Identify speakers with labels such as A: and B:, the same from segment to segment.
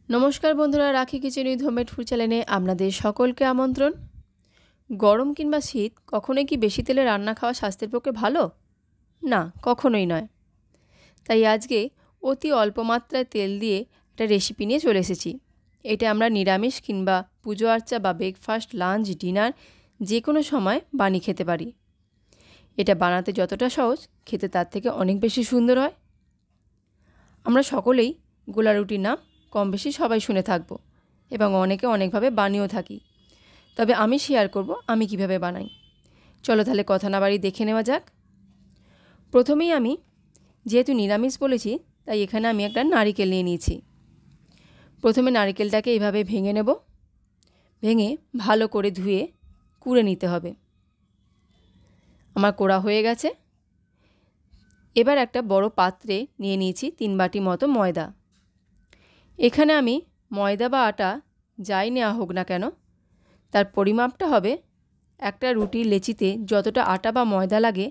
A: নমস্কার বন্ধুরা, রাখি কিচেন উইথ হোমমেড ফুড চ্যানেলে আপনাদের সকলকে আমন্ত্রণ। গরম কিংবা শীত কখনোই কি বেশি তেলে রান্না খাওয়া স্বাস্থ্যের পক্ষে ভালো? না, কখনোই নয়। তাই আজকে অতি অল্প মাত্রায় তেল দিয়ে একটা রেসিপি নিয়ে চলে এসেছি। এটা আমরা নিরামিষ কিংবা পুজো আর্চা বা ব্রেকফাস্ট, লাঞ্চ, ডিনার যে কোনো সময় বানিয়ে খেতে পারি। এটা বানাতে যতটা সহজ, খেতে তার থেকে অনেক বেশি সুন্দর হয়। আমরা সকলেই গোলা রুটির নাম কম বেশি সবাই শুনে থাকব এবং অনেকে অনেকভাবে বানিয়েও থাকি। তবে আমি শেয়ার করব আমি কিভাবে বানাই। চলো তাহলে কথা না বাড়িয়ে দেখে নেওয়া যাক। প্রথমেই আমি যেহেতু নিরামিষ বলেছি, তাই এখানে আমি একটা নারকেল নিয়ে নিয়েছি। প্রথমে নারকেলটাকে এইভাবে ভেঙে নেব। ভেঙে ভালো করে ধুয়ে কুড়ে নিতে হবে। আমার কোড়া হয়ে গেছে। এবার একটা বড় পাত্রে নিয়ে নিয়েছি 3 বাটি মতো ময়দা। এখানে আমি ময়দা বা আটা যাই নেওয়া হোক না কেন, তার পরিমাপটা হবে একটা রুটির লেচিতে যতটা আটা বা ময়দা লাগে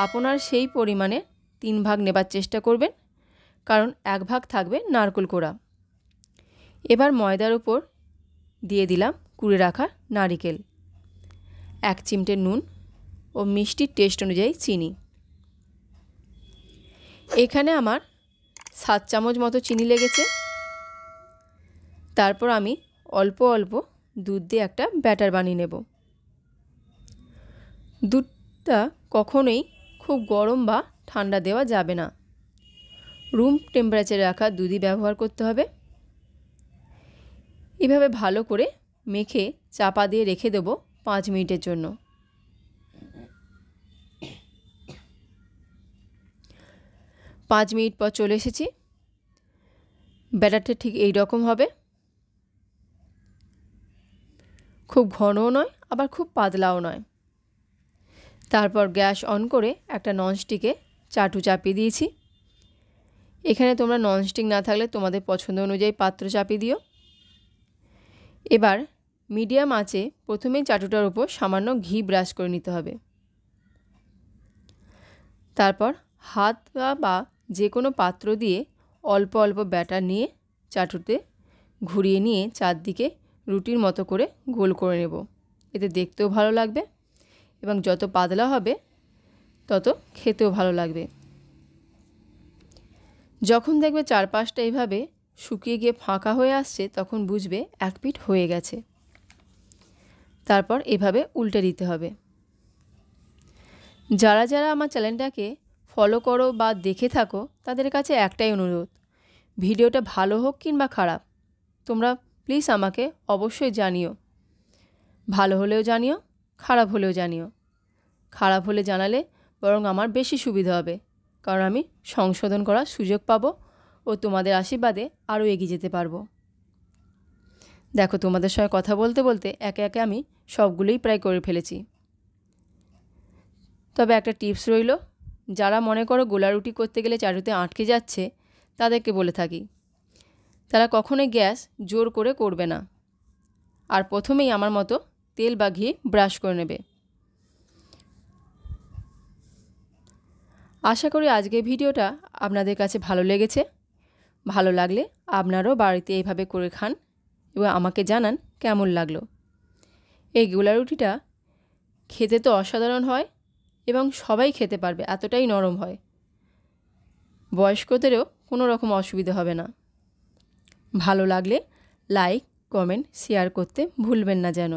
A: আপনার সেই পরিমাণে 3 ভাগ নেবার চেষ্টা করবেন, কারণ 1 ভাগ থাকবে নারকেল কোড়া। এবার ময়দার উপর দিয়ে দিলাম কুড়ে রাখা নারকেল, 1 চিমটে নুন ও মিষ্টির টেস্ট অনুযায়ী চিনি। এখানে আমার 7 চামচ মতো চিনি লেগেছে। তারপর আমি অল্প অল্প দুধ দিয়ে একটা ব্যাটার বানিয়ে নেব। দুধটা কখনোই খুব গরম বা ঠান্ডা দেওয়া যাবে না, রুম টেম্পারেচারে রাখা দুধই ব্যবহার করতে হবে। এভাবে ভালো করে মেখে চাপা দিয়ে রেখে দেব 5 মিনিটের জন্য। 5 মিনিট পর চলে এসেছি। ব্যাটারটা ঠিক এই রকম হবে, খুব ঘনও নয় আবার খুব পাতলাও নয়। তারপর গ্যাস অন করে একটা ননস্টিকে চাটু চাপিয়ে দিয়েছি। এখানে তোমরা ননস্টিক না থাকলে তোমাদের পছন্দ অনুযায়ী পাত্র চাপিয়ে দিও। এবার মিডিয়াম আঁচে প্রথমেই চাটুটার উপর সামান্য ঘি ব্রাশ করে নিতে হবে। তারপর হাত বা যে কোনো পাত্র দিয়ে অল্প অল্প ব্যাটার নিয়ে চাটুতে ঘুরিয়ে নিয়ে চারদিকে রুটির মতো করে গোল করে নেব। এতে দেখতেও ভালো লাগবে এবং যত পাতলা হবে তত খেতেও ভালো লাগবে। যখন দেখবে চারপাশটা এইভাবে শুকিয়ে গিয়ে ফাঁকা হয়ে আসছে, তখন বুঝবে 1 পিঠ হয়ে গেছে। তারপর এভাবে উল্টে দিতে হবে। যারা যারা আমার চ্যানেলটাকে ফলো করো বা দেখে থাকো, তাদের কাছে একটাই অনুরোধ, ভিডিওটা ভালো হোক কিংবা খারাপ, তোমরা প্লিজ আমাকে অবশ্যই জানিও। ভালো হলেও জানিও, খারাপ হলেও জানিও। খারাপ হলে জানালে বরং আমার বেশি সুবিধা হবে, কারণ আমি সংশোধন করার সুযোগ পাবো ও তোমাদের আশীর্বাদে আরও এগিয়ে যেতে পারবো। দেখো, তোমাদের সঙ্গে কথা বলতে বলতে একে একে আমি সবগুলোই প্রায় করে ফেলেছি। তবে একটা টিপস রইল, যারা মনে করো গোলা রুটি করতে গেলে চাটুতে আটকে যাচ্ছে, তাদেরকে বলে থাকি, তারা কখনোই গ্যাস জোর করে করবে না, আর প্রথমেই আমার মতো তেল বা ঘি ব্রাশ করে নেবে। আশা করি আজকের ভিডিওটা আপনাদের কাছে ভালো লেগেছে। ভালো লাগলে আপনারাও বাড়িতে এইভাবে করে খান এবং আমাকে জানান কেমন লাগলো। এই গোলা রুটিটা খেতে তো অসাধারণ হয় এবং সবাই খেতে পারবে, এতটাই নরম হয়। বয়স্কদেরও কোনো রকম অসুবিধা হবে না। ভালো লাগলে লাইক, কমেন্ট, শেয়ার করতে ভুলবেন না যেন।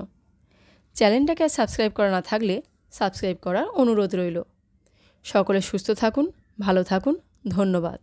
A: চ্যানেলটাকে সাবস্ক্রাইব করা না থাকলে সাবস্ক্রাইব করার অনুরোধ রইল। সকলে সুস্থ থাকুন, ভালো থাকুন। ধন্যবাদ।